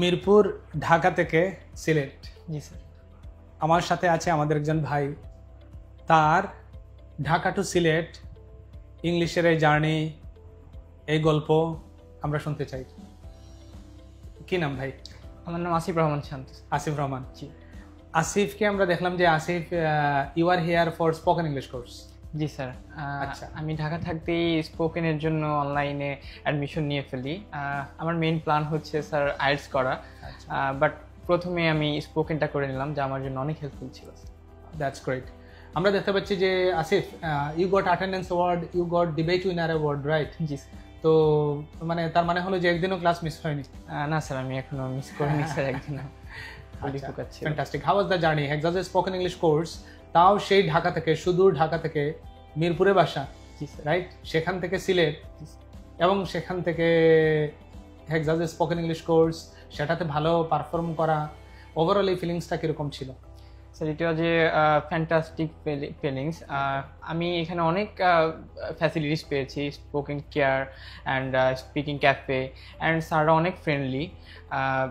মিরপুর ঢাকা থেকে সিলেট। জি স্যার। আমার সাথে আছে আমাদের একজন ভাই, তার ঢাকা টু সিলেট ইংলিশের এই জার্নি, এই গল্প আমরা শুনতে চাই। কি নাম ভাই? আমার নাম আসিফ রহমান শান্ত। আসিফ রহমান। জি। আসিফকে আমরা দেখলাম যে Asif you are here for spoken English course. জি স্যার। আচ্ছা। আমি ঢাকা থাকতেই স্পোকেনের জন্য অনলাইনে অ্যাডমিশন নিয়ে ফেলি। আমার মেইন প্ল্যান হচ্ছে স্যার আইএলটিএস করা, বাট প্রথমে আমি স্পোকেনটা করে নিলাম, যা আমার জন্য অনেক হেল্পফুল ছিল। That's great. আমরা দেখতে পাচ্ছি যে Asif, you got attendance award, you got debate winner award, right? জি। তো মানে তার মানে হলো যে একদিনও ক্লাস মিস হয়নি? না স্যার, আমি এখনো মিস করিনি স্যার, একদিনও। Fantastic. How was the journey? হেক্সাসের স্পোকেন ইংলিশ কোর্স, তাও সেই ঢাকা থেকে, সুদূর ঢাকা থেকে মিরপুরে বাসা, রাইট? সেখান থেকে সিলেট, এবং সেখান থেকে হেক্সাসের স্পোকেন ইংলিশ কোর্স, সেটাতে ভালো পারফর্ম করা, ওভারঅল এই ফিলিংসটা কিরকম ছিল? স্যার এটা যে ফ্যান্টাস্টিক ফিলিংস। আমি এখানে অনেক ফ্যাসিলিটিস পেয়েছি, spoken care and speaking cafe, and স্যাররা অনেক ফ্রেন্ডলি।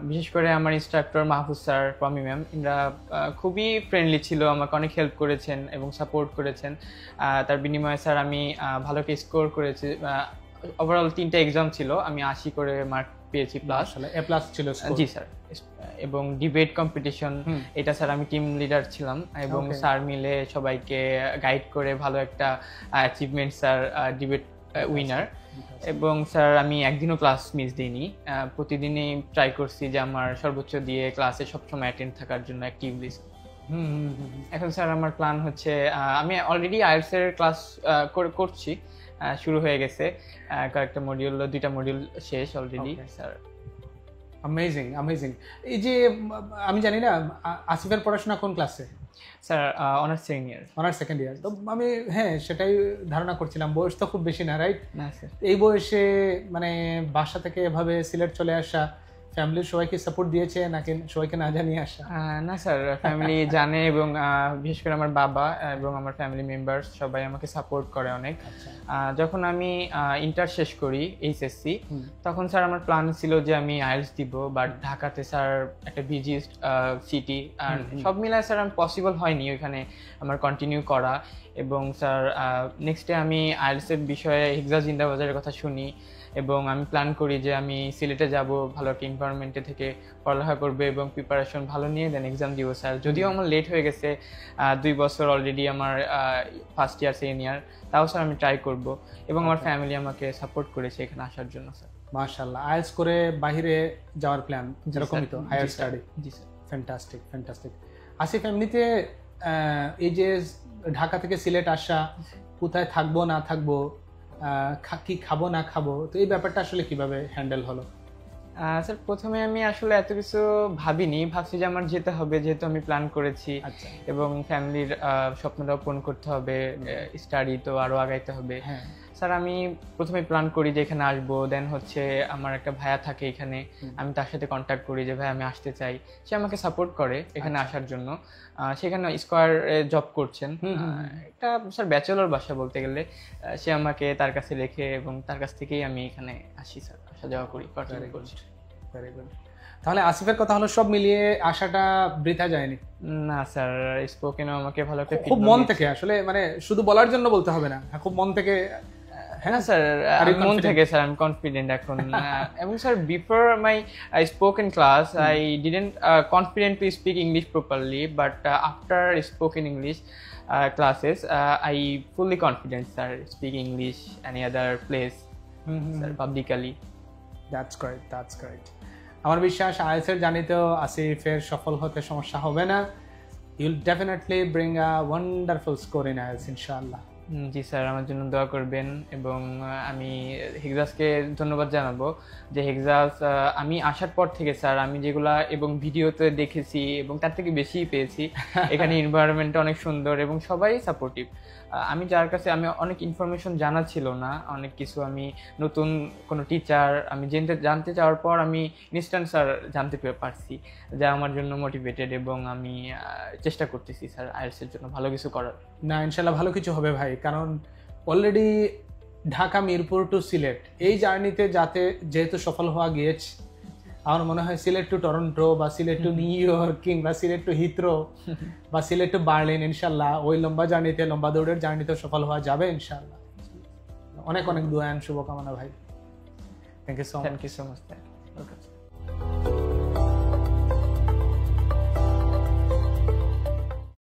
বিশেষ করে আমার ইনস্ট্রাক্টর মাহফুজ স্যার, পমি ম্যাম, এরা খুবই ফ্রেন্ডলি ছিল, আমাকে অনেক হেল্প করেছেন এবং সাপোর্ট করেছেন। তার বিনিময়ে স্যার আমি ভালো একটা স্কোর করেছি। ওভারঅল 3টা এক্সাম ছিল, আমি 80 করে মার্ক পেয়েছি, প্লাস এ প্লাস ছিল। জি স্যার। এবং ডিবেট কম্পিটিশন, এটা স্যার আমি টিম লিডার ছিলাম, এবং স্যার মিলে সবাইকে গাইড করে ভালো একটা অ্যাচিভমেন্ট স্যার, ডিবেট উইনার। এবং স্যার আমি একদিনও ক্লাস মিস দিইনি, প্রতিদিনই ট্রাই করছি যে আমার সর্বোচ্চ দিয়ে ক্লাসে সবসময় অ্যাটেন্ড থাকার জন্য অ্যাক্টিভলি। এখন স্যার আমার প্ল্যান হচ্ছে, আমি অলরেডি আইএলটিএস এর ক্লাস করছি, শুরু হয়ে গেছে, কয়েকটা মডিউল, 2টা মডিউল শেষ অলরেডি স্যার। Amazing, amazing. এই যে আমি জানি না আসিফের পড়াশোনা কোন ক্লাসে? Sir honours second year. Honours second year. তো আমি সেটাই ধারণা করছিলাম, বয়স তো খুব বেশি না, রাইট? না স্যার। এই বয়সে মানে বাসা থেকে এভাবে সিলেট চলে আসা, ফ্যামিলির সবাইকে সাপোর্ট দিয়েছে নাকি সবাইকে না জানিয়ে আসা? না স্যার, ফ্যামিলি জানে, এবং বিশেষ করে আমার বাবা এবং আমার ফ্যামিলি মেম্বার্স সবাই আমাকে সাপোর্ট করে অনেক। যখন আমি ইন্টার শেষ করি, এইচএসসি, তখন স্যার আমার প্ল্যান ছিল যে আমি আইএলটিএস দিব, বাট ঢাকাতে স্যার একটা বিজি সিটি, আর সব মিলায় স্যার আমার পসিবল হয়নি ওইখানে আমার কন্টিনিউ করা। এবং স্যার নেক্সটে আমি আইএলটিএস এর বিষয়ে হেক্সা জিন্দাবাজারের কথা শুনি, এবং আমি প্ল্যান করি যে আমি সিলেটে যাব, ভালো একটা এনভায়রনমেন্টে থেকে পড়ালেখা করবে এবং প্রিপারেশন ভালো নিয়ে দেন এক্সাম দিব স্যার। যদিও আমার লেট হয়ে গেছে, 2 বছর অলরেডি আমার ফার্স্ট ইয়ার সেকেন্ড ইয়ার, তাও স্যার আমি ট্রাই করব, এবং আমার ফ্যামিলি আমাকে সাপোর্ট করেছে এখানে আসার জন্য স্যার। মাশাআল্লাহ। আইএলটিএস করে বাইরে যাওয়ার প্ল্যান, যেরকমই তো হায়ার স্টাডি। জি স্যার। Fantastic, fantastic. আসিফ, এমনিতে এই যে ঢাকা থেকে সিলেট আসা, কোথায় থাকবো না থাকবো, কি খাবো না খাবো, তো এই ব্যাপারটা আসলে কিভাবে হ্যান্ডেল হলো? স্যার প্রথমে আমি আসলে এত কিছু ভাবিনি, ভাবছি যে আমার যেতে হবে, যেহেতু আমি প্ল্যান করেছি, এবং ফ্যামিলির স্বপ্নটাও পূরণ করতে হবে, স্টাডি তো আরও আগাইতে হবে। স্যার আমি প্রথমে প্ল্যান করি যে এখানে আসবো, দেন হচ্ছে আমার একটা ভাইয়া থাকে এখানে, আমি তার সাথে কন্ট্যাক্ট করি যে ভাই আমি আসতে চাই, সে আমাকে সাপোর্ট করে এখানে আসার জন্য। সেখানে স্কয়ারে জব করছেন, একটা স্যার ব্যাচেলর বাসা বলতে গেলে, সে আমাকে তার কাছে রেখে, এবং তার কাছ থেকেই আমি এখানে আসি স্যার, আসা যাওয়া করি, কন্টিনিউ করছি। Very good. তাহলে আসিফের কথা হলো সব মিলিয়ে আশাটা বৃথা যায়নি? না স্যার, স্পোকেনও আমাকে ভালো একটা খুব মন থেকে, আসলে মানে শুধু বলার জন্য বলতে হবে না, খুব মন থেকে। হ্যাঁ স্যার, মন থেকে স্যার আমি কনফিডেন্ট এখন। এবং sir before my spoken class I didn't confident to speak English properly, but after spoken English classes I fully confident sir speak English any other place sir publicly. That's great, that's great. আমার বিশ্বাস IELTS এর জার্নিতেও আসিফের সফল হতে সমস্যা হবে না। You'll definitely bring a wonderful score in IELTS ইনশাআল্লাহ। জি স্যার, আমার জন্য দোয়া করবেন, এবং আমি হেক্সাসকে ধন্যবাদ জানাবো যে হেক্সাস আমি আসার পর থেকে স্যার আমি যেগুলা এবং ভিডিওতে দেখেছি এবং তার থেকে বেশিই পেয়েছি। এখানে এনভায়রনমেন্টটা অনেক সুন্দর এবং সবাই সাপোর্টিভ। আমি যার কাছে আমি অনেক ইনফরমেশন জানা ছিল না, অনেক কিছু আমি নতুন কোনো টিচার আমি জানতে চাওয়ার পর আমি ইনস্ট্যান্ট স্যার জানতে পারছি, যা আমার জন্য মোটিভেটেড, এবং আমি চেষ্টা করতেছি স্যার আইএলটিএস এর জন্য ভালো কিছু করার। না, ইনশাল্লাহ ভালো কিছু হবে ভাই, কারণ অলরেডি ঢাকা মিরপুর টু সিলেট এই জার্নিতে যেহেতু সফল হওয়া গিয়েছে, আমার মনে হয় সিলেট টু টরন্টো বা সিলেট টু নিউ ইয়র্ক কিংবা সিলেট টু হিথ্রো বা সিলেট টু বার্লিন, ইনশাল্লাহ ওই লম্বা জার্নিতে, লম্বা দৌড়ের জার্নিতে সফল হওয়া যাবে ইনশাল্লাহ। অনেক অনেক দোয়া এন্ড শুভকামনা ভাই। Thank you so much. Thank you so much.